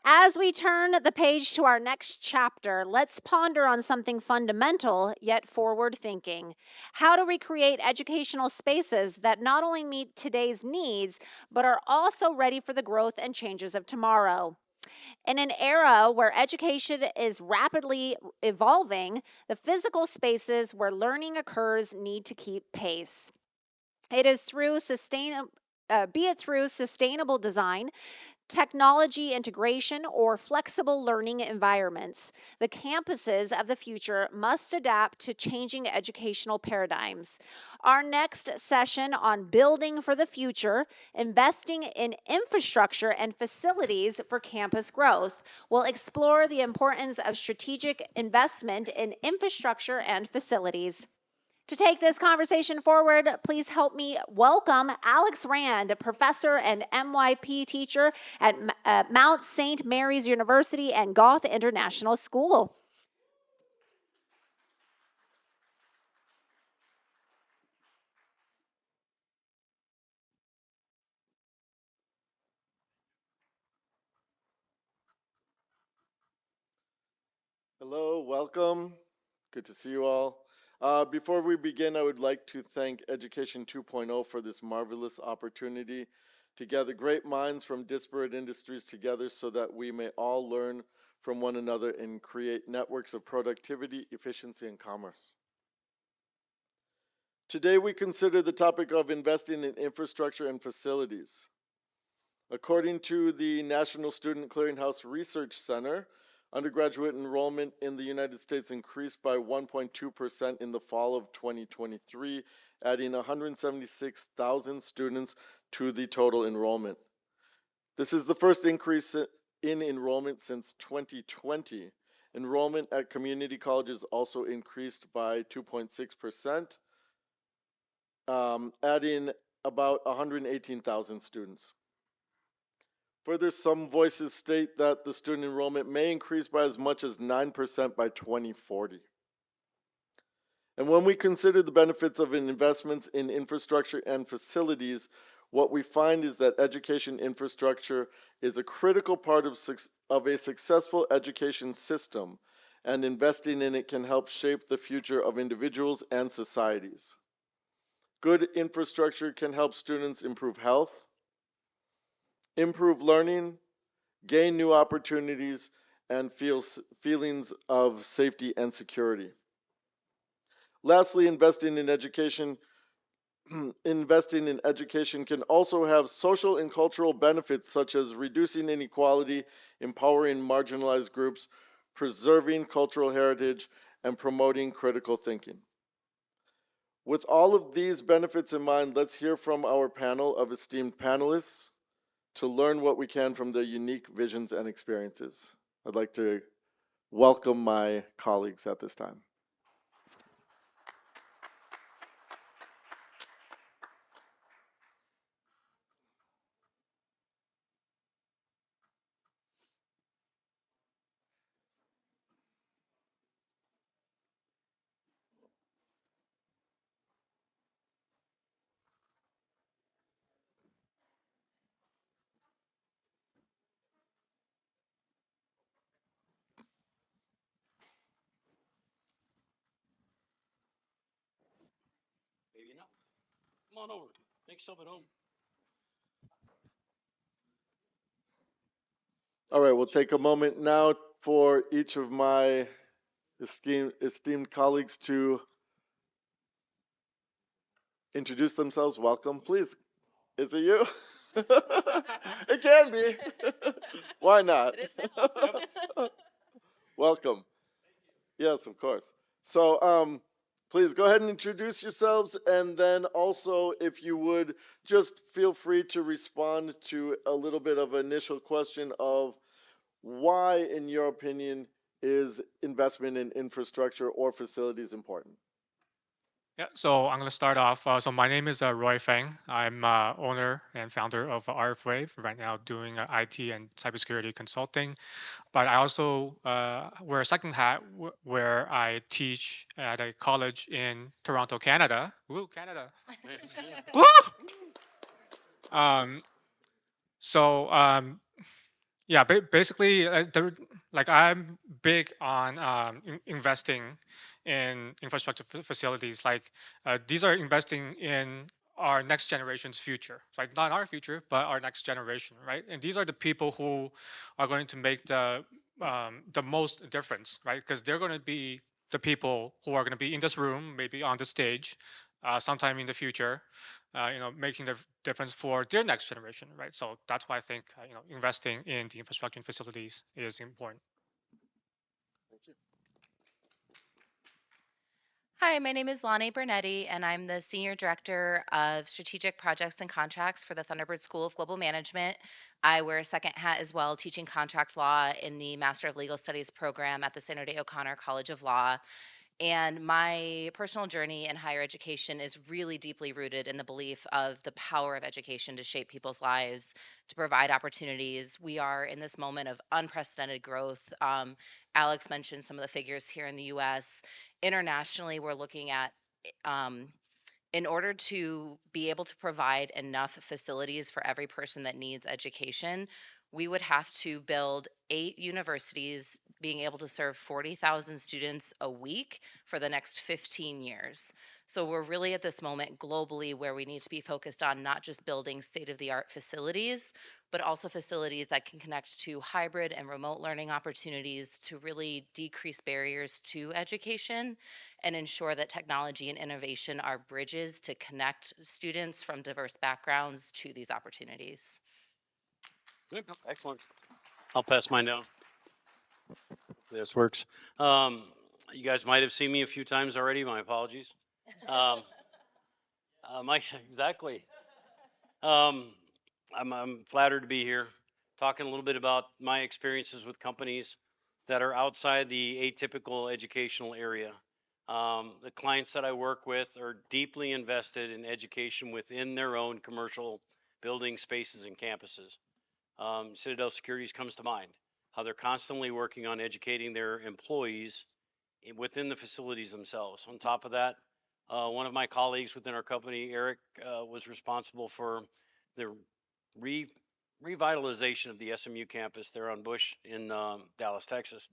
As we turn the page to our next chapter, let's ponder on something fundamental yet forward thinking. How to recreate educational spaces that not only meet today's needs, but are also ready for the growth and changes of tomorrow. In an era where education is rapidly evolving, the physical spaces where learning occurs need to keep pace. It is through be it through sustainable design, technology integration, or flexible learning environments, the campuses of the future must adapt to changing educational paradigms. Our next session on building for the future, investing in infrastructure and facilities for campus growth, will explore the importance of strategic investment in infrastructure and facilities. To take this conversation forward, please help me welcome Alex Rand, a professor and MYP teacher at Mount St. Mary's University and Goethe International School. Hello, welcome. Good to see you all. Before we begin, I would like to thank Education 2.0 for this marvelous opportunity to gather great minds from disparate industries together so that we may all learn from one another and create networks of productivity, efficiency, and commerce. Today, we consider the topic of investing in infrastructure and facilities. According to the National Student Clearinghouse Research Center, undergraduate enrollment in the United States increased by 1.2% in the fall of 2023, adding 176,000 students to the total enrollment. This is the first increase in enrollment since 2020. Enrollment at community colleges also increased by 2.6%, adding about 118,000 students. Further, some voices state that the student enrollment may increase by as much as 9% by 2040. And when we consider the benefits of investments in infrastructure and facilities, what we find is that education infrastructure is a critical part of a successful education system, and investing in it can help shape the future of individuals and societies. Good infrastructure can help students improve health, improve learning, gain new opportunities, and feel feelings of safety and security. Lastly, investing in education can also have social and cultural benefits such as reducing inequality, empowering marginalized groups, preserving cultural heritage, and promoting critical thinking. With all of these benefits in mind, let's hear from our panel of esteemed panelists to learn what we can from their unique visions and experiences. I'd like to welcome my colleagues at this time. Maybe not. Come on over. Make yourself at home. All right, we'll take a moment now for each of my esteemed colleagues to introduce themselves. Welcome, please. Is it you? It can be. Why not? It is now. Welcome. Yes, of course. So, please go ahead and introduce yourselves, and then also, if you would, just feel free to respond to a little bit of initial question of why, in your opinion, is investment in infrastructure or facilities important? Yeah, so I'm going to start off. So my name is Roy Feng. I'm owner and founder of RFWave, right now doing IT and cybersecurity consulting. But I also wear a second hat where I teach at a college in Toronto, Canada. Woo, Canada. Woo! Um, so Yeah, basically, like I'm big on investing in infrastructure facilities. Like these are investing in our next generation's future. Like not our future, but our next generation, right? And these are the people who are going to make the most difference, right? Because they're going to be the people who are going to be in this room, maybe on the stage, sometime in the future, making the difference for their next generation, right? So that's why I think investing in the infrastructure and facilities is important. Thank you. Hi, my name is Lonnie Bernetti, and I'm the Senior Director of Strategic Projects and Contracts for the Thunderbird School of Global Management. I wear a second hat as well, teaching contract law in the Master of Legal Studies program at the Sandra Day O'Connor College of Law. And my personal journey in higher education is really deeply rooted in the belief of the power of education to shape people's lives, to provide opportunities. We are in this moment of unprecedented growth. Alex mentioned some of the figures here in the US. Internationally, we're looking at um, in order to be able to provide enough facilities for every person that needs education, we would have to build 8 universities being able to serve 40,000 students a week for the next 15 years. So we're really at this moment globally where we need to be focused on not just building state of the art facilities, but also facilities that can connect to hybrid and remote learning opportunities to really decrease barriers to education and ensure that technology and innovation are bridges to connect students from diverse backgrounds to these opportunities. Good. Excellent. I'll pass mine down. This works. Um, you guys might have seen me a few times already. My apologies. Um, my exactly. Um, I'm flattered to be here, talking a little bit about my experiences with companies that are outside the atypical educational area. The clients that I work with are deeply invested in education within their own commercial building spaces and campuses. Citadel Securities comes to mind, how they're constantly working on educating their employees within the facilities themselves. On top of that, one of my colleagues within our company, Eric, was responsible for the re- revitalization of the SMU campus there on Bush in Dallas, Texas.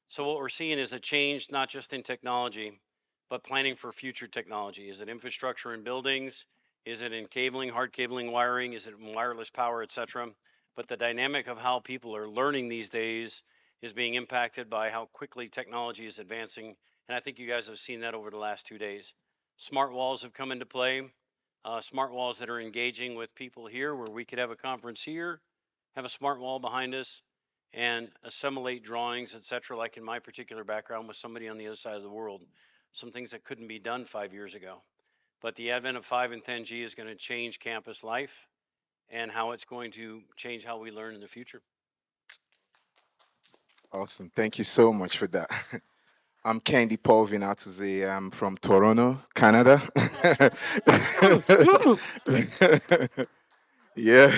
So what we're seeing is a change not just in technology, but planning for future technology. Is it infrastructure in buildings? Is it in cabling, hard cabling, wiring? Is it in wireless power, et cetera? But the dynamic of how people are learning these days is being impacted by how quickly technology is advancing. And I think you guys have seen that over the last 2 days. Smart walls have come into play. Smart walls that are engaging with people here, where we could have a conference here, have a smart wall behind us, and assimilate drawings, etc., like in my particular background with somebody on the other side of the world. Some things that couldn't be done 5 years ago. But the advent of 5 and 10G is going to change campus life and how it's going to change how we learn in the future. Awesome. Thank you so much for that. I'm Candy Paul Vinatuze. I'm from Toronto, Canada. Yeah.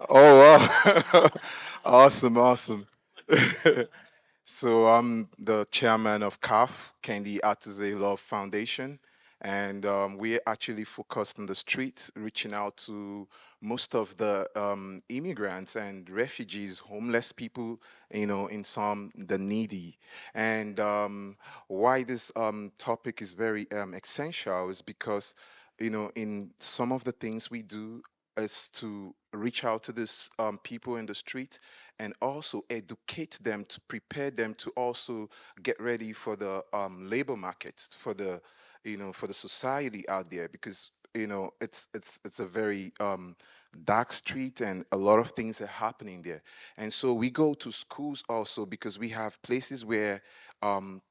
Oh, wow. Awesome, awesome. So I'm the chairman of CAF, Candy Atuze Love Foundation, and we're actually focused on the streets, reaching out to most of the immigrants and refugees, homeless people, in some the needy. And why this topic is very essential is because, in some of the things we do is to reach out to these people in the street and also educate them to prepare them to also get ready for the labor market, for the for the society out there, because it's a very dark street and a lot of things are happening there. And so we go to schools also because we have places where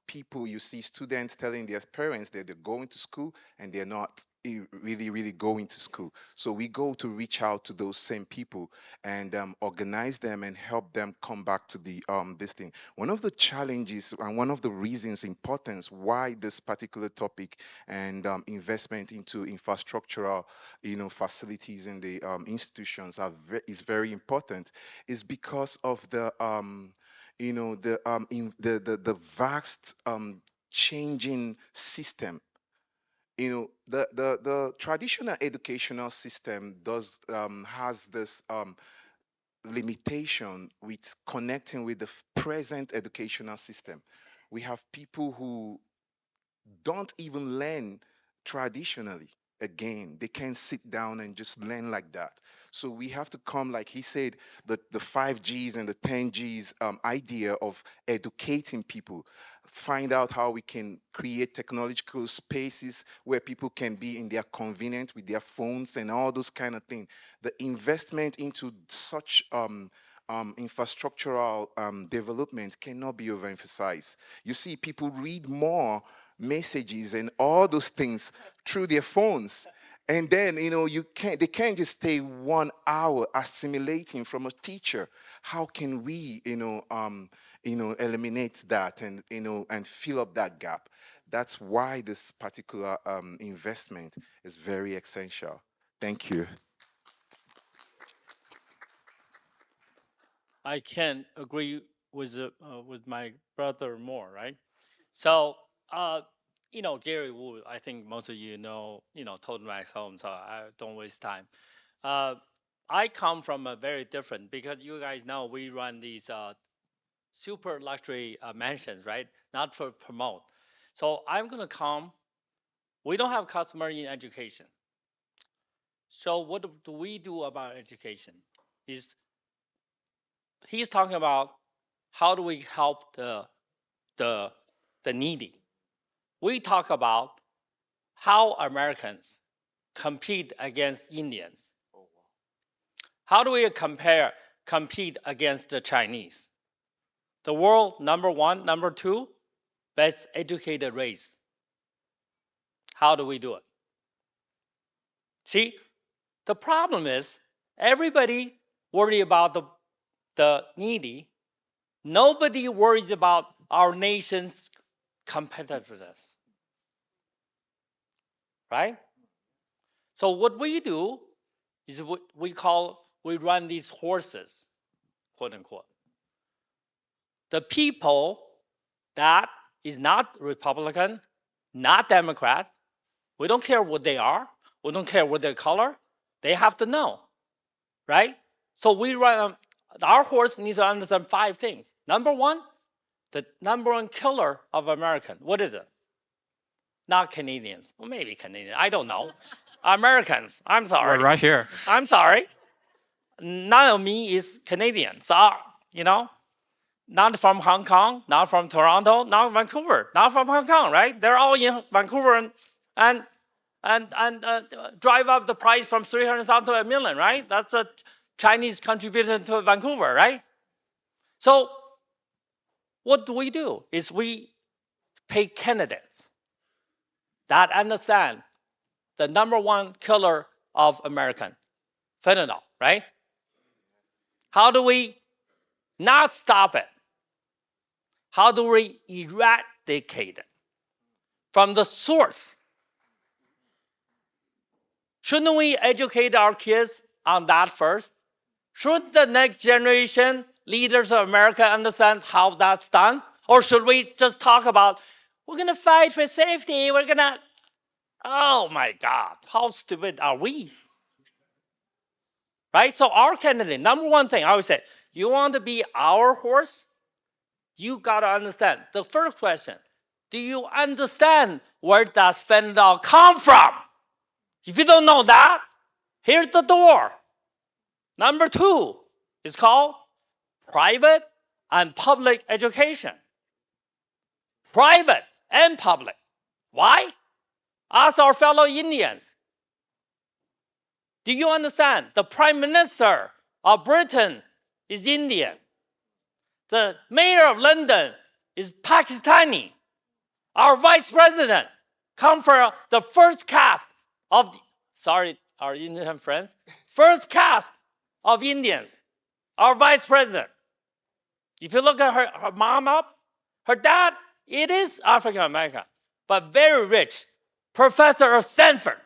people, you see students telling their parents that they're going to school and they're not really going to school. So we go to reach out to those same people and organize them and help them come back to the this thing. One of the challenges and one of the reasons importance why this particular topic and investment into infrastructural facilities in the institutions is very important is because of the the vast changing system. The traditional educational system does has this limitation with connecting with the present educational system. We have people who don't even learn traditionally. Again, they can't sit down and just learn like that. So we have to come, like he said, the 5 Gs and the 10 Gs idea of educating people, find out how we can create technological spaces where people can be in their convenient with their phones and all those kind of things. The investment into such infrastructural development cannot be overemphasized. You see, people read more messages and all those things through their phones, and then they can't just stay 1 hour assimilating from a teacher. How can we eliminate that and and fill up that gap? That's why this particular investment is very essential. Thank you. I can agree with my brother more, right? So, uh, Gary Wu, I think most of Total Max Home, so I don't waste time. Uh, I come from a very different, because you guys know we run these super luxury mansions, right? Not for promote. So I'm gonna come. We don't have customer in education. So what do we do about education? Is he's talking about how do we help the the needy? We talk about how Americans compete against Indians. How do we compete against the Chinese? The world number one, number two, best educated race. How do we do it? See, the problem is everybody worry about the needy. Nobody worries about our nation's competitiveness, right? So what we do is what we run these horses, quote unquote. The people that is not Republican, not Democrat, we don't care what they are, we don't care what their color, they have to know, right? So we run our horse needs to understand 5 things. Number one, the number one killer of American, what is it? Not Canadians. Well, maybe Canadians. I don't know. Americans. I'm We're sorry. right here. I'm sorry. None of me is Canadian. So, you know, not from Hong Kong, not from Toronto, not Vancouver, not from Hong Kong, right? They're all in Vancouver and drive up the price from 300,000 to a million, right? That's the Chinese contribution to Vancouver, right? So what do? Is we pay candidates that understand the number one killer of American, fentanyl, right? How do we not stop it? How do we eradicate it from the source? Shouldn't we educate our kids on that first? Should the next generation leaders of America understand how that's done? Or should we just talk about, we're going to fight for safety, we're going to, oh my God, how stupid are we? Right? So our candidate, number one thing, I would say, you want to be our horse? You got to understand. The first question, do you understand where does fentanyl come from? If you don't know that, here's the door. Number two is called private and public education. Private and public. Why? Ask our fellow Indians. Do you understand? The Prime Minister of Britain is Indian. The Mayor of London is Pakistani. Our Vice President come from the first caste of, sorry, our Indian friends, first caste of Indians. Our Vice President. If you look at her mom up, her dad, it is African American, but very rich, professor of Stanford.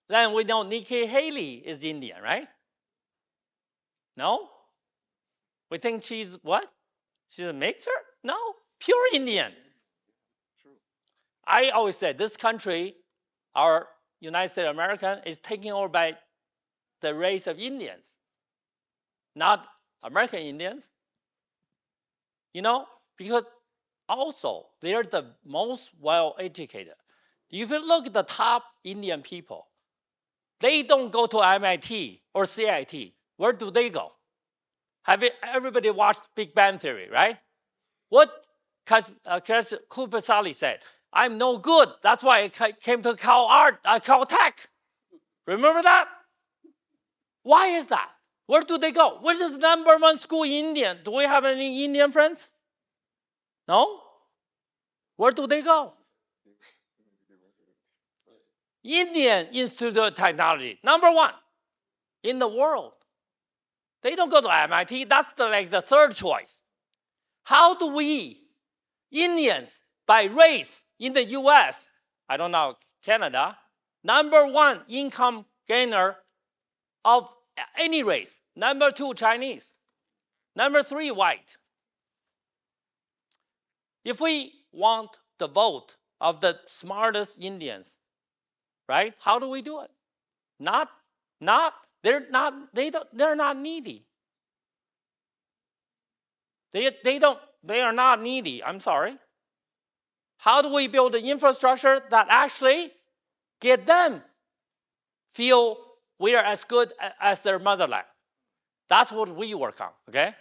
Then we know Nikki Haley is Indian, right? No? We think she's what? She's a mixer? No, pure Indian. I always say this country, our United States of America, is taken over by the race of Indians, not American Indians. You know, because also they're the most well educated. If you look at the top Indian people, they don't go to MIT or CIT. Where do they go? Everybody watched Big Bang Theory, right? What Cooper said, I'm no good. That's why I came to Cal Tech. Remember that? Why is that? Where do they go? What is the number one school in India? Do we have any Indian friends? No? Where do they go? Indian Institute of Technology, number one in the world. They don't go to MIT. That's like the third choice. How do we, Indians, by race in the US, I don't know, Canada, number one income gainer of any race. Number two, Chinese. Number three, white. If we want the vote of the smartest Indians, right? How do we do it? They're not needy. They are not needy. I'm sorry. How do we build an infrastructure that actually get them feel we are as good as their motherland? That's what we work on, okay?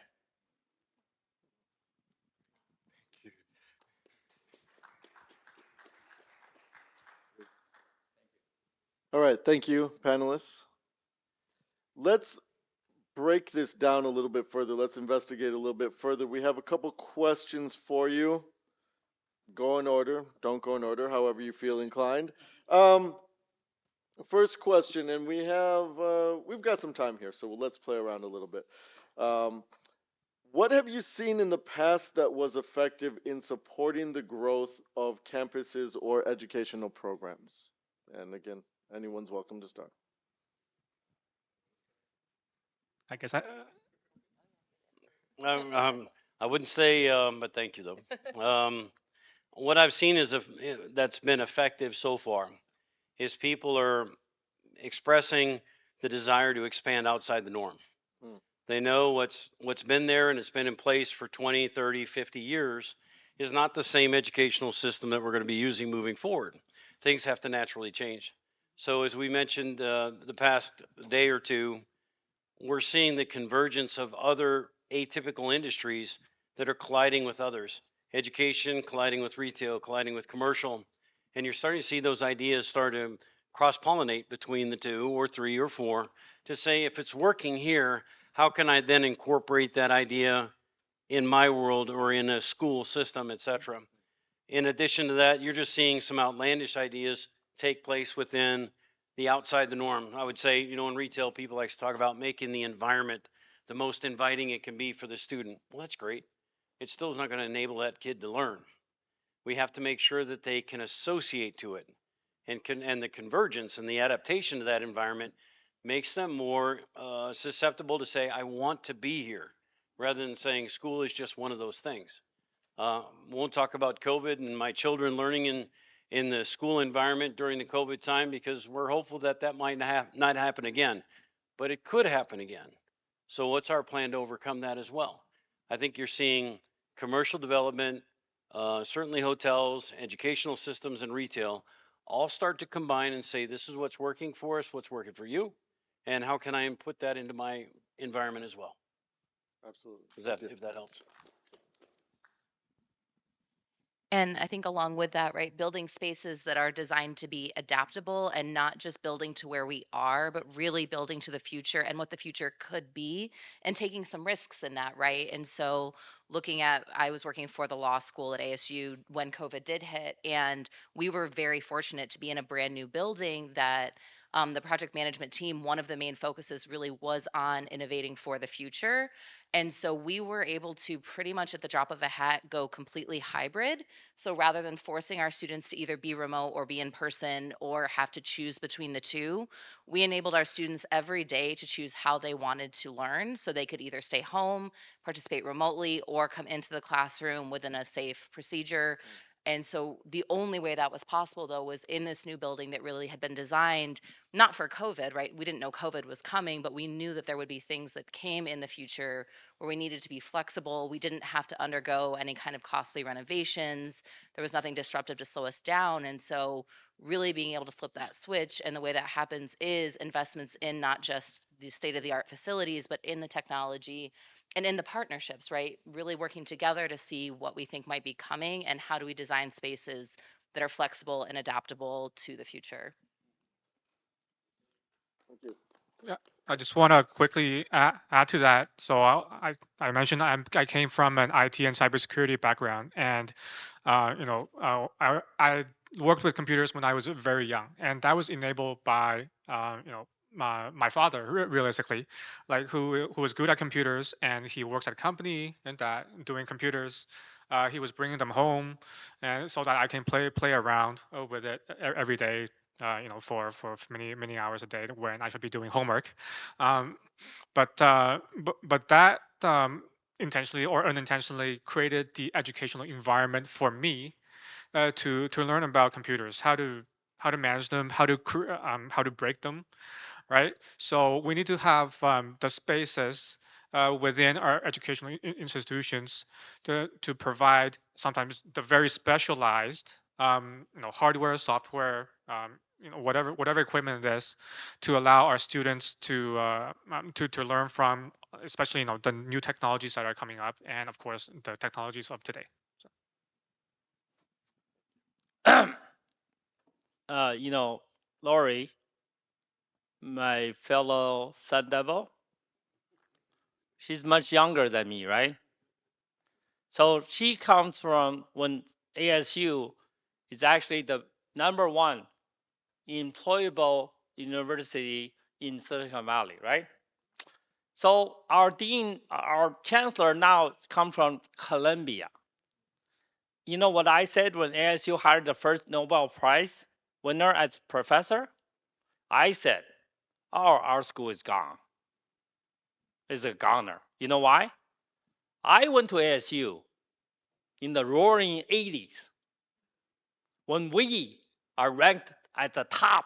All right, thank you, panelists. Let's break this down a little bit further. Let's investigate a little bit further. We have a couple questions for you. Go in order, don't go in order, however you feel inclined. First question, and we've got some time here, so let's play around a little bit. What have you seen in the past that was effective in supporting the growth of campuses or educational programs? And again, anyone's welcome to start. I guess I wouldn't say, but thank you though. What I've seen is that's been effective so far is people are expressing the desire to expand outside the norm. Hmm. They know what's been there and it's been in place for 20, 30, 50 years is not the same educational system that we're going to be using moving forward. Things have to naturally change. So as we mentioned the past day or two, we're seeing the convergence of other atypical industries that are colliding with others. Education colliding with retail, colliding with commercial. And you're starting to see those ideas start to cross pollinate between the two or three or four to say, if it's working here, how can I then incorporate that idea in my world or in a school system, et cetera? In addition to that, you're just seeing some outlandish ideas take place within the outside the norm. I would say, in retail, people like to talk about making the environment the most inviting it can be for the student. Well, that's great. It still is not going to enable that kid to learn. We have to make sure that they can associate to it, and the convergence and the adaptation to that environment makes them more susceptible to say, I want to be here, rather than saying school is just one of those things. Won't talk about COVID and my children learning in the school environment during the COVID time, because we're hopeful that might not happen again, but it could happen again. So what's our plan to overcome that as well? I think you're seeing commercial development, certainly hotels, educational systems, and retail all start to combine and say, this is what's working for us, what's working for you, and how can I input that into my environment as well? Absolutely. If that helps. And I think along with that, right, building spaces that are designed to be adaptable and not just building to where we are, but really building to the future and what the future could be and taking some risks in that, right? And so I was working for the law school at ASU when COVID did hit, and we were very fortunate to be in a brand new building that the project management team, one of the main focuses really was on innovating for the future. And so we were able to pretty much at the drop of a hat go completely hybrid. So rather than forcing our students to either be remote or be in person or have to choose between the two, we enabled our students every day to choose how they wanted to learn. So they could either stay home, participate remotely, or come into the classroom within a safe procedure. And so the only way that was possible, though, was in this new building that really had been designed not for COVID, right? We didn't know COVID was coming, but we knew that there would be things that came in the future where we needed to be flexible. We didn't have to undergo any kind of costly renovations. There was nothing disruptive to slow us down. And so, really being able to flip that switch, and the way that happens is investments in not just the state of the art facilities, but in the technology and in the partnerships, right? Really working together to see what we think might be coming and how do we design spaces that are flexible and adaptable to the future. Thank you. Yeah, I just want to quickly add to that. So I mentioned I came from an IT and cybersecurity background, and I worked with computers when I was very young, and that was enabled by my father, realistically, like who was good at computers, and he works at a company and that doing computers. He was bringing them home, and so that I can play around with it every day, for many hours a day when I should be doing homework. Um, but that intentionally or unintentionally created the educational environment for me to learn about computers, how to manage them, how to break them, right? So we need to have the spaces within our educational institutions to provide sometimes the very specialized hardware, software, whatever equipment it is, to allow our students to learn from, especially the new technologies that are coming up, and of course the technologies of today. Lori, my fellow Sun Devil, she's much younger than me, right? So she comes from when ASU is actually the number one employable university in Silicon Valley, right? So our dean, our chancellor now comes from Columbia. You know what I said when ASU hired the first Nobel Prize winner as professor? I said, "Oh, our school is gone. It's a goner." You know why? I went to ASU in the roaring 80s when we are ranked at the top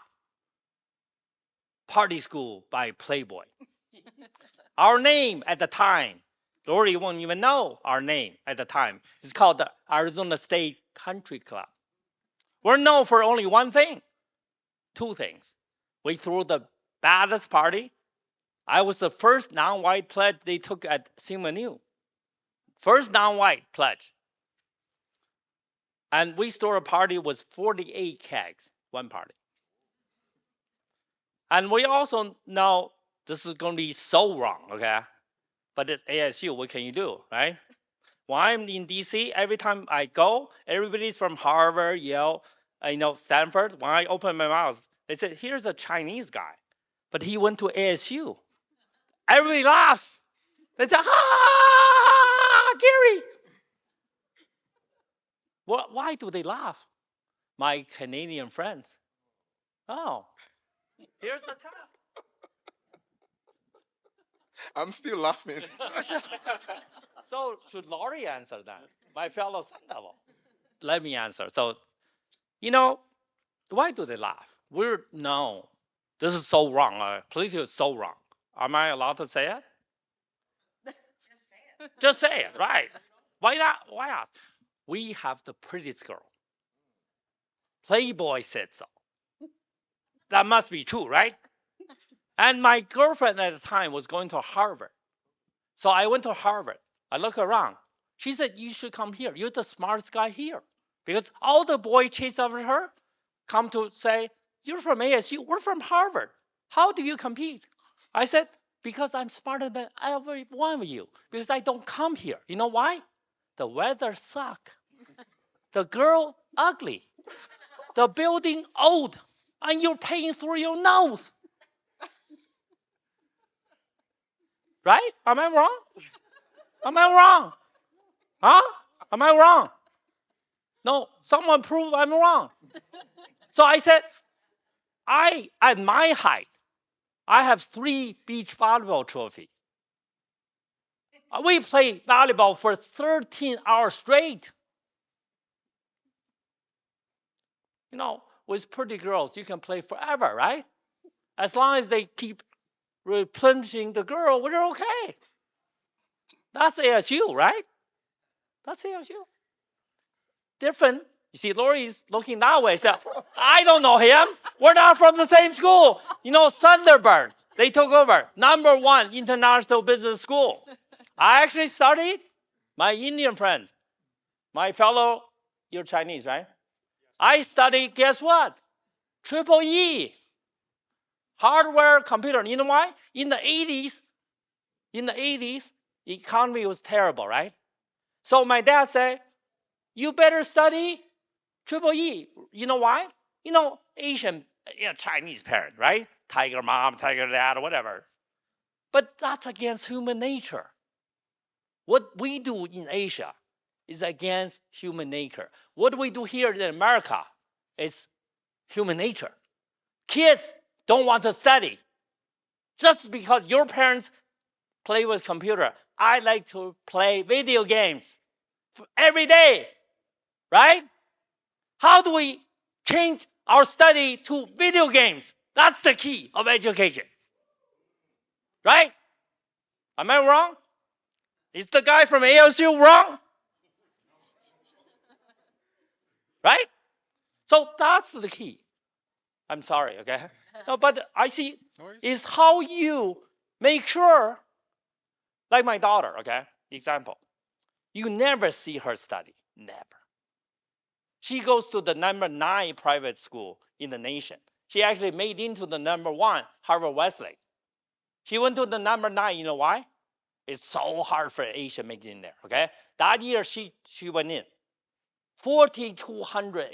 party school by Playboy. Our name at the time, Lori won't even know our name at the time. It's called the Arizona State Country Club. We're known for only one thing, two things. We threw the baddest party. I was the first non-white pledge they took at CMU. First non-white pledge. And we started a party with 48 kegs, one party. And we also know this is going to be so wrong, okay? But it's ASU, what can you do, right? When I'm in DC, every time I go, everybody's from Harvard, Yale, Stanford. When I open my mouth, they said, "Here's a Chinese guy, but he went to ASU." Everybody laughs. They say, "Ah, Gary." Well, why do they laugh? My Canadian friends. Oh, here's the test. I'm still laughing. So should Laurie answer that? My fellow Sun Devil. Let me answer. So, you know, why do they laugh? We're no. This is so wrong. Political is so wrong. Am I allowed to say it? Just say it, right? Why not? Why not? We have the prettiest girl. Playboy said so. That must be true, right? And my girlfriend at the time was going to Harvard. So I went to Harvard. I look around. She said, "You should come here. You're the smartest guy here." Because all the boys chase after her come to say, "You're from ASU. We're from Harvard. How do you compete?" I said, "Because I'm smarter than every one of you. Because I don't come here. You know why? The weather suck. The girl ugly. The building old. And you're paying through your nose." Right? Am I wrong? Am I wrong? Huh? Am I wrong? No, someone prove I'm wrong. So I said, at my height, I have 3 beach volleyball trophies. We played volleyball for 13 hours straight. With pretty girls, you can play forever, right? As long as they keep replenishing the girl, we're okay. That's ASU, right? That's ASU. Different. You see, Lori's looking that way. So I don't know him. We're not from the same school. Thunderbird, they took over. #1 international business school. I actually studied. My Indian friends, my fellow, you're Chinese, right? I studied, guess what? Triple E. Hardware computer. You know why? In the 80s, the economy was terrible, right? So my dad said, you better study Triple E. You know why? Asian, Chinese parent, right? Tiger mom, tiger dad, or whatever. But that's against human nature. What we do in Asia is against human nature. What we do here in America is human nature. Kids don't want to study. Just because your parents play with computer, I like to play video games every day, right? How do we change our study to video games? That's the key of education, right? Am I wrong? Is the guy from ASU wrong? Right? So that's the key. I'm sorry, okay? No, but I see is how you make sure, like my daughter, okay? Example, you never see her study, never. She goes to the #9 private school in the nation. She actually made into the #1 Harvard Westlake. She went to the #9. You know why? It's so hard for Asian making in there. Okay, that year she went in. 4,200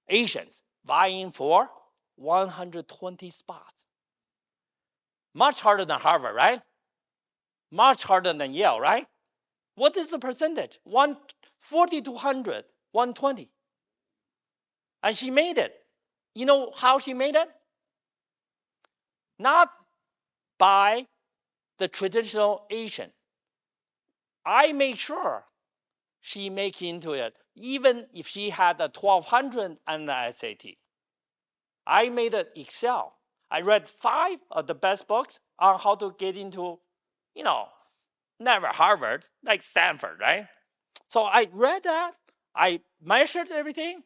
Asians vying for 120 spots. Much harder than Harvard, right? Much harder than Yale, right? What is the percentage? 4,200, 120. And she made it. You know how she made it? Not by the traditional Asian. I made sure she make into it, even if she had a 1,200 on the SAT. I made it Excel. I read 5 of the best books on how to get into, never Harvard, like Stanford, right? So I read that. I measured everything.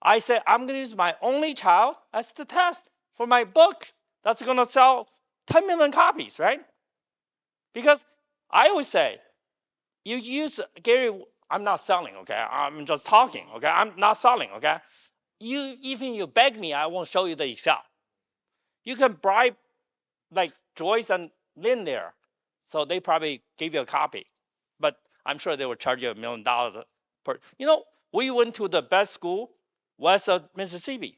I said, I'm going to use my only child as the test for my book that's going to sell 10 million copies, right? Because I always say, you use Gary, I'm not selling, okay? I'm just talking, okay? I'm not selling, okay? Even you beg me, I won't show you the Excel. You can bribe like Joyce and Lynn there, so they probably give you a copy, but I'm sure they will charge you $1 million per. We went to the best school west of Mississippi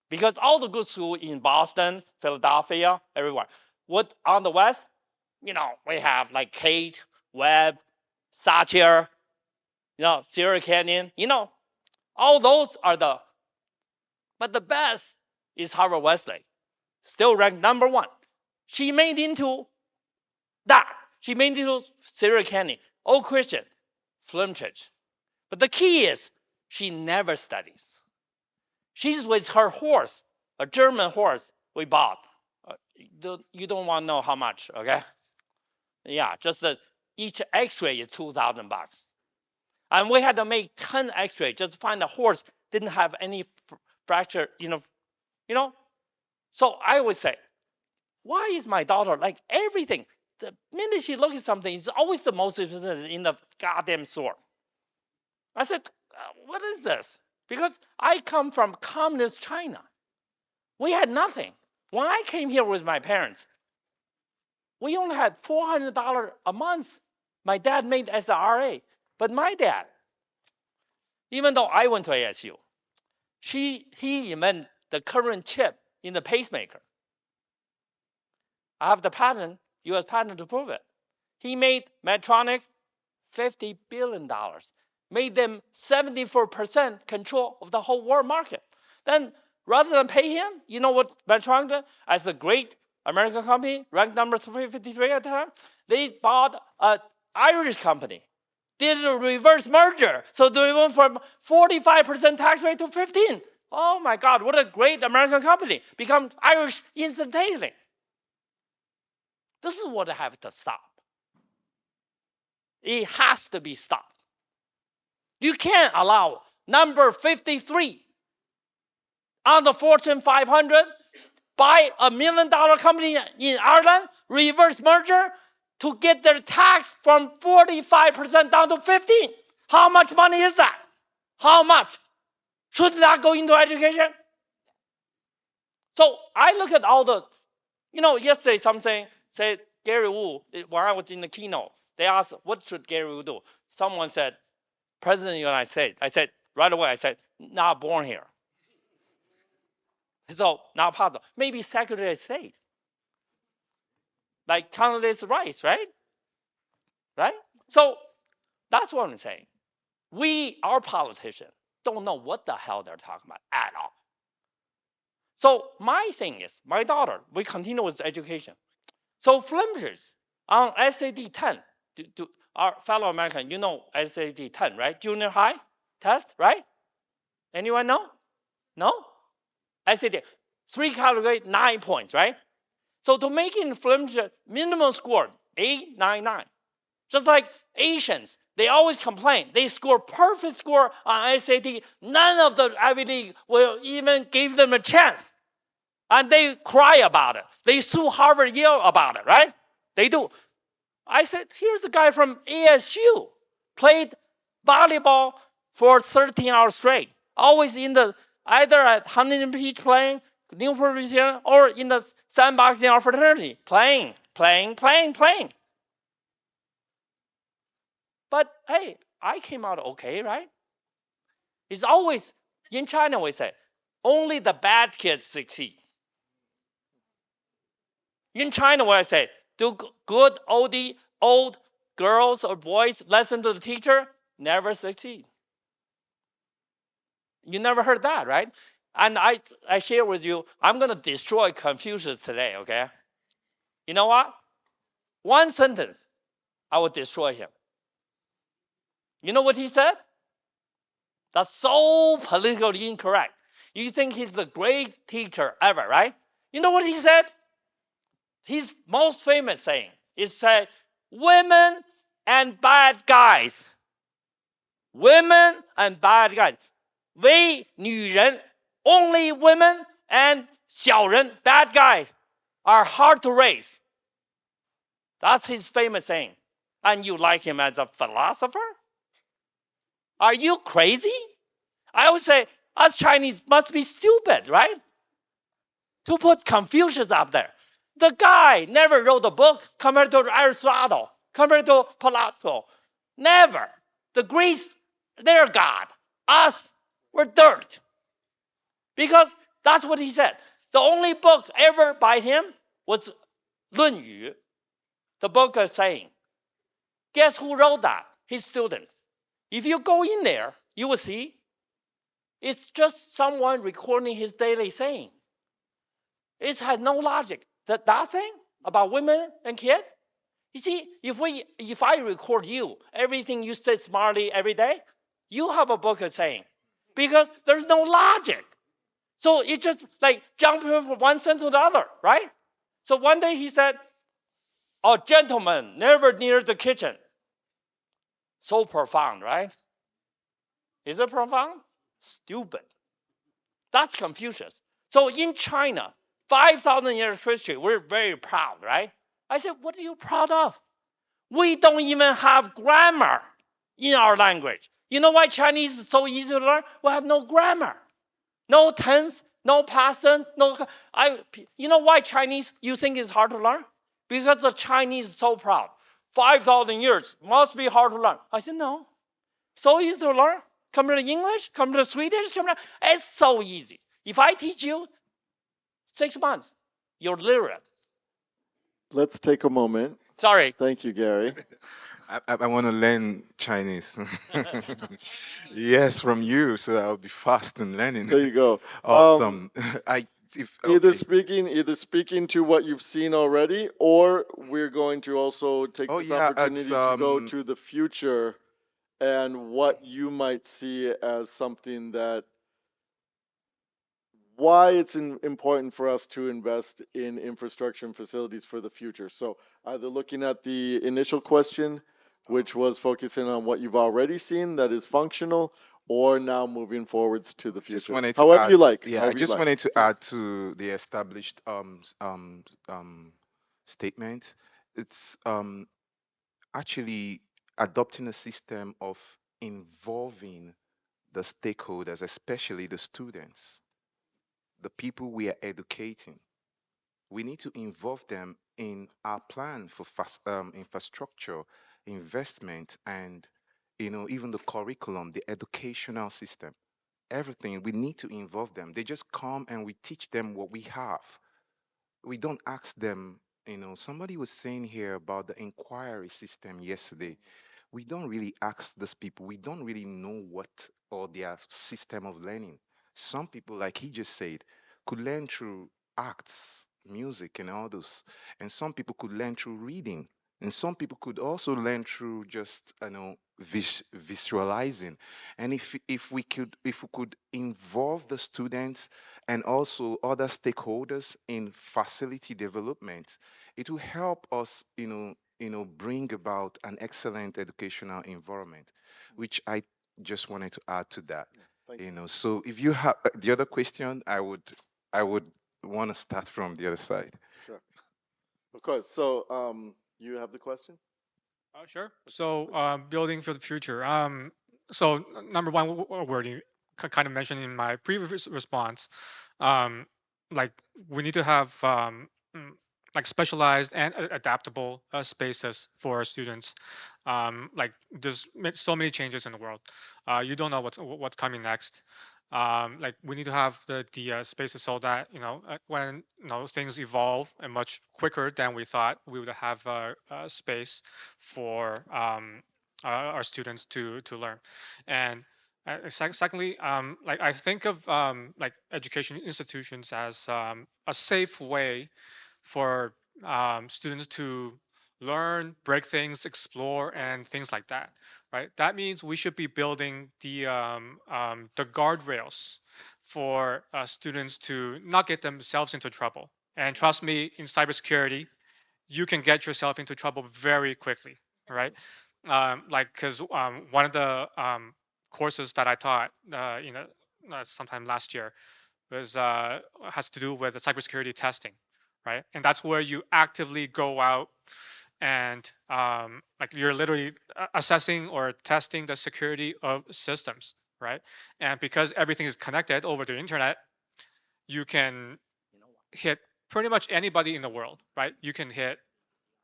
because all the good schools in Boston, Philadelphia, everywhere. What on the west? We have like Cade, Webb, Sacher, Sierra Canyon. All those are but the best is Harvard Westlake, still ranked #1. She made into that. She made into Sierra Canyon, all Christian, Flint Church. But the key is she never studies. She's with her horse, a German horse we bought. You don't want to know how much, okay? Yeah, just each X-ray is $2,000. And we had to make 10 X-ray just to find the horse didn't have any fracture, So I would say, why is my daughter like everything? The minute she looks at something, it's always the most expensive in the goddamn store. I said, what is this? Because I come from communist China. We had nothing. When I came here with my parents, we only had $400 a month. My dad made as a RA. But my dad, even though I went to ASU, he invented the current chip in the pacemaker. I have the patent, US patent to prove it. He made Medtronic $50 billion, made them 74% control of the whole world market. Then rather than pay him, you know what Medtronic did? As a great American company, ranked number 353 at the time, they bought an Irish company did a reverse merger. So they went from 45% tax rate to 15. Oh my God, what a great American company. Become Irish instantaneously. This is what I have to stop. It has to be stopped. You can't allow number 53 on the Fortune 500 buy $1 million company in Ireland, reverse merger, to get their tax from 45% down to 15. How much money is that? How much? Should that go into education? So I look at all the, yesterday something said Gary Wu, when I was in the keynote, they asked, what should Gary Wu do? Someone said, President of the United States. I said, right away, not born here. So not possible. Maybe Secretary of State. Like Condoleezza Rice, right? Right? So that's what I'm saying. Our politicians, don't know what the hell they're talking about at all. So my thing is, my daughter, we continue with education. So flimsies on SAT 10, our fellow American, SAT 10, right? Junior high test, right? Anyone know? No? SAT, 3 category, 9 points, right? So to make it flimsy, minimum score, 899. Just like Asians, they always complain. They score perfect score on SAT. None of the Ivy League will even give them a chance. And they cry about it. They sue Harvard, Yale about it, right? They do. I said, here's a guy from ASU, played volleyball for 13 hours straight, always either at Huntington Beach playing, Newport, Louisiana, or in the sandbox in our fraternity, playing. But hey, I came out okay, right? It's always, in China we say, only the bad kids succeed. In China, what I say, do good old girls or boys listen to the teacher? Never succeed. You never heard that, right? And I share with you, I'm going to destroy Confucius today, okay? You know what? One sentence, I will destroy him. You know what he said? That's so politically incorrect. You think he's the great teacher ever, right? You know what he said? His most famous saying is say, women and bad guys. Women and bad guys. 唯女人, only women and 小人, bad guys, are hard to raise. That's his famous saying. And you like him as a philosopher? Are you crazy? I would say us Chinese must be stupid, right? To put Confucius up there. The guy never wrote a book compared to Aristotle, compared to Plato. Never. The Greeks, they're God. Us, we're dirt. Because that's what he said. The only book ever by him was 论语, the book of saying. Guess who wrote that? His student. If you go in there, you will see it's just someone recording his daily saying. It has no logic. That thing about women and kids, you see, if I record you, everything you say smartly every day, you have a book of saying. Because there's no logic. So it's just like jumping from one sentence to the other, right? So one day he said, a gentleman never near the kitchen. So profound, right? Is it profound? Stupid. That's Confucius. So in China, 5,000 years history, we're very proud, right? I said, what are you proud of? We don't even have grammar in our language. You know why Chinese is so easy to learn? We have no grammar. No tense, no past tense, you know why Chinese you think is hard to learn? Because the Chinese is so proud. 5,000 years must be hard to learn. I said, no. So easy to learn. Come to English, come to Swedish, it's so easy. If I teach you 6 months, you're literate. Let's take a moment. Sorry. Thank you, Gary. I want to learn Chinese. Yes, from you, so I'll be fast in learning. There you go. Awesome. Either speaking to what you've seen already, or we're going to also take this opportunity to go to the future and what you might see as something that why it's important for us to invest in infrastructure and facilities for the future. So either looking at the initial question, which was focusing on what you've already seen that is functional, or now moving forwards to the Just future. wanted to However add, you like. yeah, I However you just like. wanted to Please. add to the established statement. It's actually adopting a system of involving the stakeholders, especially the students, the people we are educating. We need to involve them in our plan for infrastructure, investment, and even the curriculum, the educational system, everything. We need to involve them. They just come and we teach them what we have. We don't ask them. Somebody was saying here about the inquiry system yesterday. We don't really ask these people. We don't really know what or their system of learning. Some people, like he just said, could learn through arts, music, and all those. And some people could learn through reading. And some people could also learn through just visualizing. And if we could involve the students and also other stakeholders in facility development, it will help us, bring about an excellent educational environment, which I just wanted to add to that. Thank you. So if you have the other question, I would want to start from the other side. Sure. Of course. So, you have the question? Sure. Okay, So, please. building for the future. So number one, word you kind of mentioned in my previous response, um, like we need to have like specialized and adaptable spaces for our students. Like so many changes in the world. You don't know what's coming next. Like we need to have the spaces so that when things evolve and much quicker than we thought, we would have space for our students to learn. And secondly, like I think of like education institutions as a safe way for students to learn, break things, explore, and things like that. Right? That means we should be building the guardrails for students to not get themselves into trouble. And trust me, in cybersecurity, you can get yourself into trouble very quickly, right? Like, because one of the courses that I taught, sometime last year, was has to do with the cybersecurity testing, right? And that's where you actively go out and like you're literally assessing or testing the security of systems, right? And because everything is connected over the internet, you can hit pretty much anybody in the world, right? You can hit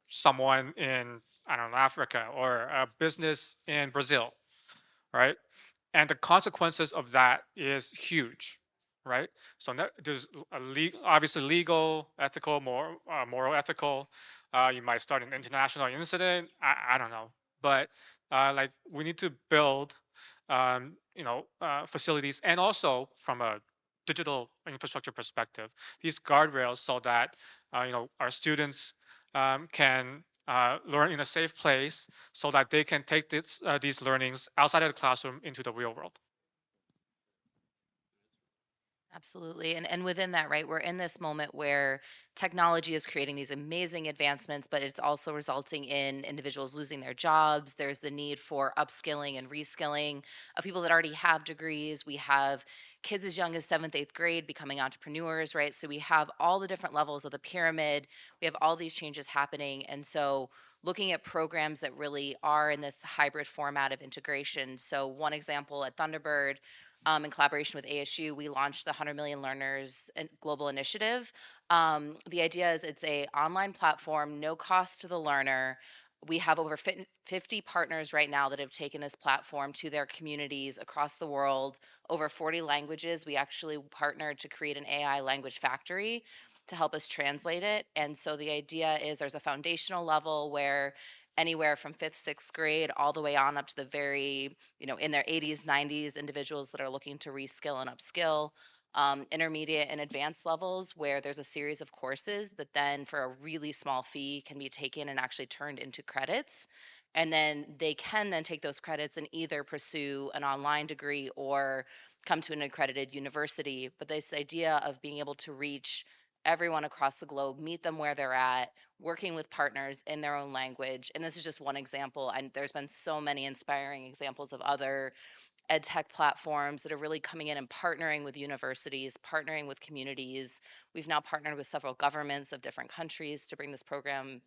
someone in, I don't know, Africa, or a business in Brazil, right? And the consequences of that is huge, right? So there's obviously legal, ethical, moral, ethical. You might start an international incident. I don't know, but like we need to build, facilities, and also from a digital infrastructure perspective, these guardrails so that our students can learn in a safe place so that they can take these learnings outside of the classroom into the real world. Absolutely. And within that, right, we're in this moment where technology is creating these amazing advancements, but it's also resulting in individuals losing their jobs. There's the need for upskilling and reskilling of people that already have degrees. We have kids as young as seventh, eighth grade becoming entrepreneurs, right? So we have all the different levels of the pyramid. We have all these changes happening. And so looking at programs that really are in this hybrid format of integration. So one example at Thunderbird, in collaboration with ASU, we launched the 100 Million Learners Global Initiative. The idea is it's a online platform, no cost to the learner. We have over 50 partners right now that have taken this platform to their communities across the world, over 40 languages. We actually partnered to create an AI language factory to help us translate it. And so the idea is there's a foundational level where anywhere from fifth, sixth grade, all the way on up to the very, in their 80s, 90s, individuals that are looking to reskill and upskill. Intermediate and advanced levels where there's a series of courses that then for a really small fee can be taken and actually turned into credits. And then they can then take those credits and either pursue an online degree or come to an accredited university. But this idea of being able to reach everyone across the globe, meet them where they're at, working with partners in their own language. And this is just one example. And there's been so many inspiring examples of other ed tech platforms that are really coming in and partnering with universities, partnering with communities. We've now partnered with several governments of different countries to bring this program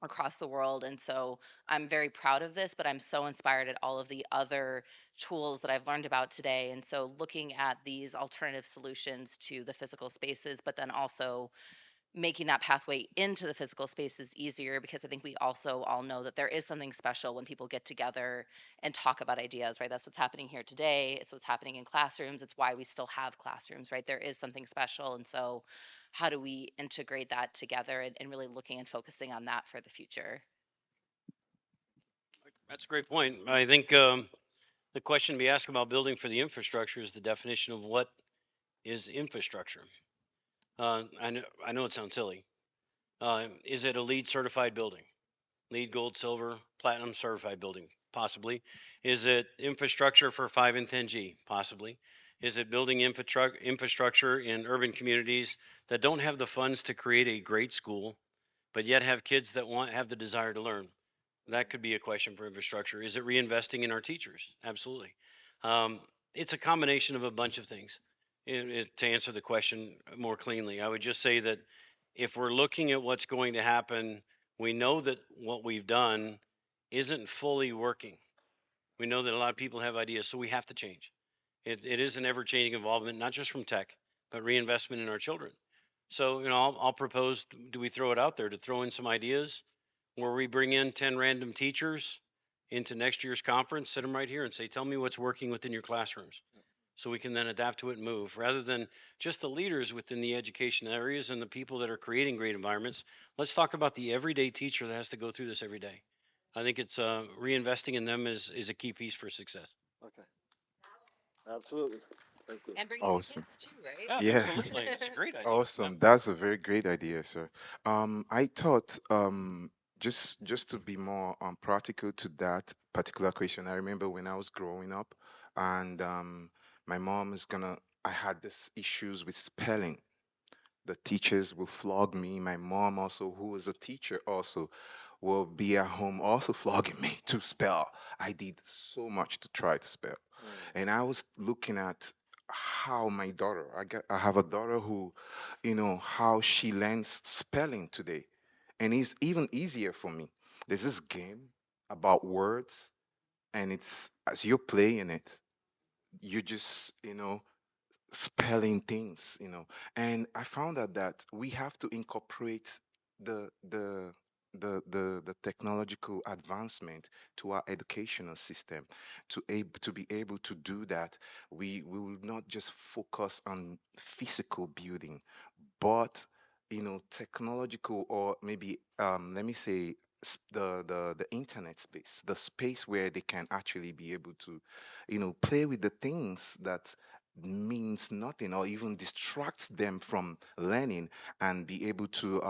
across the world. And so I'm very proud of this, but I'm so inspired at all of the other tools that I've learned about today. And so looking at these alternative solutions to the physical spaces, but then also making that pathway into the physical spaces easier, because I think we also all know that there is something special when people get together and talk about ideas, right? That's what's happening here today. It's what's happening in classrooms. It's why we still have classrooms, right? There is something special. And so how do we integrate that together, and really looking and focusing on that for the future? That's a great point. I think the question to be asked about building for the infrastructure is the definition of what is infrastructure. I know it sounds silly. Is it a LEED certified building? LEED Gold, Silver, Platinum certified building? Possibly. Is it infrastructure for 5 and 10G? Possibly. Is it building infrastructure in urban communities that don't have the funds to create a great school, but yet have kids that have the desire to learn? That could be a question for infrastructure. Is it reinvesting in our teachers? Absolutely. Um, it's a combination of a bunch of things. To answer the question more cleanly, I would just say that if we're looking at what's going to happen, we know that what we've done isn't fully working. We know that a lot of people have ideas, so we have to change. It is an ever-changing involvement, not just from tech, but reinvestment in our children. So, I'll propose, do we throw it out there to throw in some ideas where we bring in 10 random teachers into next year's conference, sit them right here and say, tell me what's working within your classrooms, so we can then adapt to it and move, rather than just the leaders within the education areas and the people that are creating great environments. Let's talk about the everyday teacher that has to go through this every day. I think it's reinvesting in them is a key piece for success. Okay. Absolutely. Thank you. And bringing the Awesome. kids too, right? Yeah, Yeah. absolutely. It's a great idea. Awesome. That's a very great idea, sir. I thought just to be more practical to that particular question. I remember when I was growing up, and my mom is gonna. I had this issues with spelling. The teachers will flog me. My mom also, who was a teacher also, will be at home also flogging me to spell. I did so much to try to spell. And I was looking at how my daughter, I have a daughter who, how she learns spelling today. And it's even easier for me. There's this game about words, and it's as you're playing it, you just, spelling things, and I found out that we have to incorporate the the the technological advancement to our educational system. To be able to do that, we will not just focus on physical building, but technological, or maybe let me say the internet space, the space where they can actually be able to play with the things that means nothing or even distracts them from learning, and be able to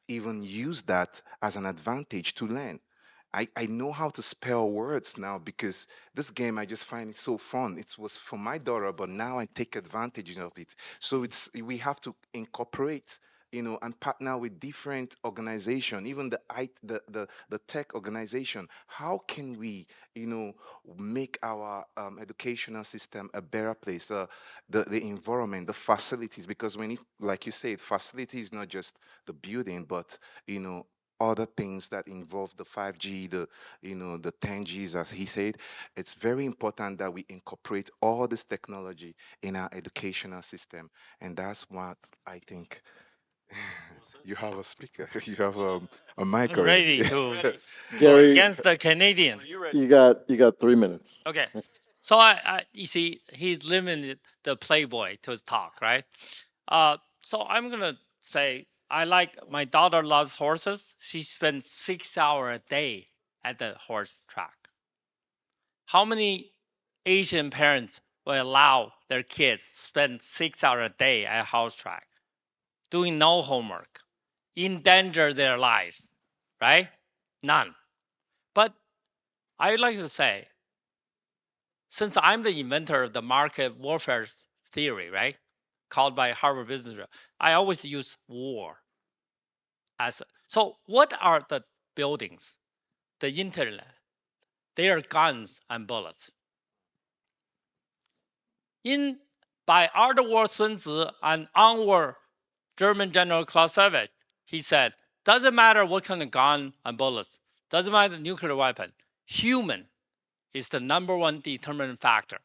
even use that as an advantage to learn. I know how to spell words now because this game, I just find it so fun. It was for my daughter, but now I take advantage of it. So we have to incorporate, and partner with different organization, even the tech organization. How can we, make our educational system a better place? The environment, the facilities, because when it, like you said, facility is not just the building, but other things that involve the 5G, the 10Gs, as he said. It's very important that we incorporate all this technology in our educational system, and that's what I think. You have a speaker. You have a mic already. Ready to go Gary, against the Canadian. you got 3 minutes. Okay. So you see, he's limited the Playboy to his talk, right? So I'm gonna say I like my daughter loves horses. She spends 6 hours a day at the horse track. How many Asian parents will allow their kids spend 6 hours a day at a horse track, doing no homework, endanger their lives, right? None. But I'd like to say, since I'm the inventor of the market warfare theory, right, called by Harvard Business Review, I always use war as a, so what are the buildings, the internet? They are guns and bullets. In by Ardwar Sun Tzu and onward German General Clausewitz, he said, doesn't matter what kind of gun and bullets, doesn't matter the nuclear weapon, human is the number one determinant factor.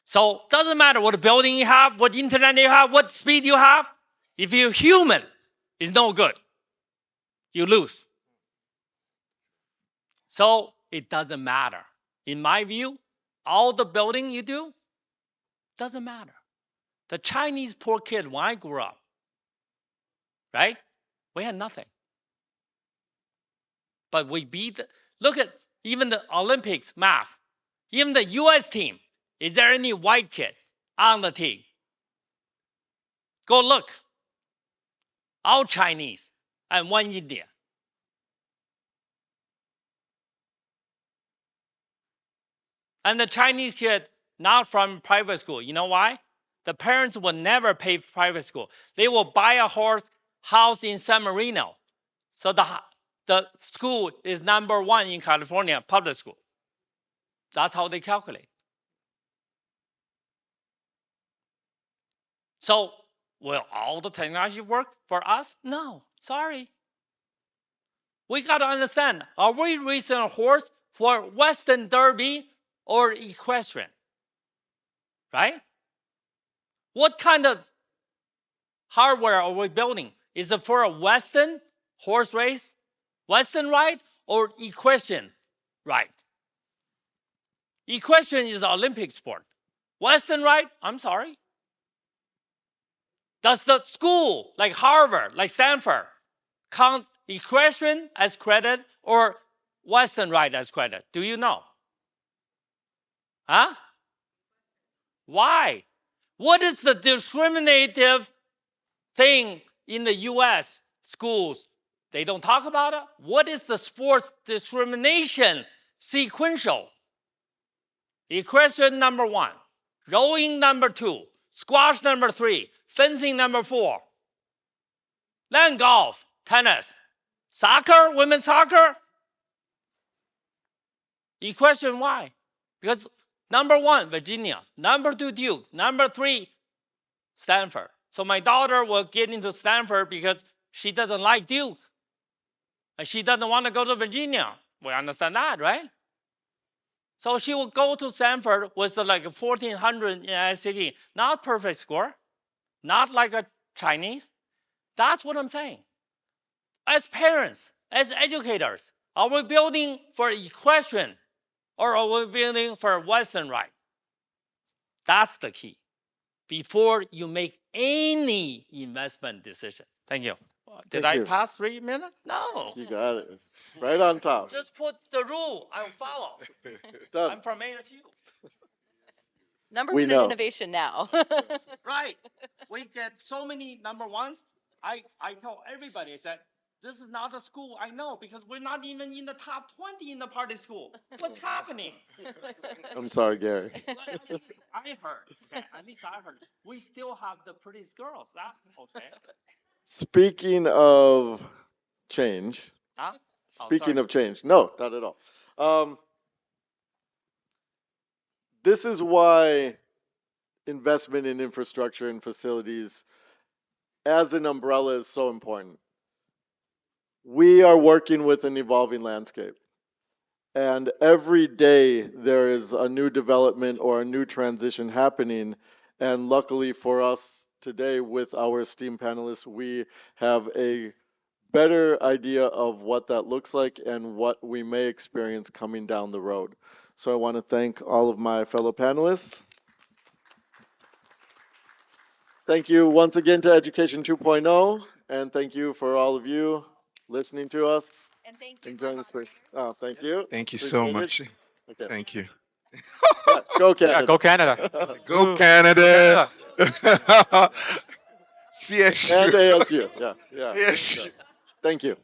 So doesn't matter what building you have, what internet you have, what speed you have, if you're human, it's no good. You lose. So it doesn't matter. In my view, all the building you do doesn't matter. The Chinese poor kid, when I grew up, right? We had nothing. But we beat, look at even the Olympics math. Even the US team, is there any white kid on the team? Go look. All Chinese and one Indian. And the Chinese kid not from private school. You know why? The parents will never pay private school. They will buy a house in San Marino. So the school is number one in California, public school. That's how they calculate. So will all the technology work for us? No, sorry. We got to understand, are we racing a horse for Western Derby or equestrian? Right? What kind of hardware are we building? Is it for a Western horse race, Western ride, or equestrian ride? Equestrian is an Olympic sport. Western ride, I'm sorry. Does the school, like Harvard, like Stanford, count equestrian as credit or Western ride as credit? Do you know? Huh? Why? What is the discriminative thing in the US schools? They don't talk about it. What is the sports discrimination sequential? Equestrian number 1, rowing number 2, squash number 3, fencing number 4, then golf, tennis, soccer, women's soccer. Equestrian, why? Because number 1, Virginia, number 2, Duke, number 3, Stanford. So my daughter will get into Stanford because she doesn't like Duke. And she doesn't want to go to Virginia. We understand that, right? So she will go to Stanford with like 1,400 in SAT. Not perfect score. Not like a Chinese. That's what I'm saying. As parents, as educators, are we building for equestrian or are we building for Western ride? That's the key. Before you make any investment decision. Thank you. Did I pass 3 minutes? No. You got it. Right on top. Just put the rule. I'll follow. Done. I'm from ASU. Number We one know. in innovation now. Right. We get so many number ones. I tell everybody, I said, this is not a school I know because we're not even in the top 20 in the party school. What's happening? I'm sorry, Gary. Well, at least I heard. Okay, at least I heard. We still have the prettiest girls. That's okay. Speaking of change, Huh? speaking sorry. of change, no, not at all. This is why investment in infrastructure and facilities as an umbrella is so important. We are working with an evolving landscape. And every day there is a new development or a new transition happening. And luckily for us today with our esteemed panelists, we have a better idea of what that looks like and what we may experience coming down the road. So I want to thank all of my fellow panelists. Thank you once again to Education 2.0, and thank you for all of you listening to us. And thank you. Enjoying the space. Oh, thank you. Thank you so Appreciate it. much. Okay. Thank you. Go Canada. Yeah, go Canada. Go Canada. CSU. And ASU. Yeah. Yes. Thank you.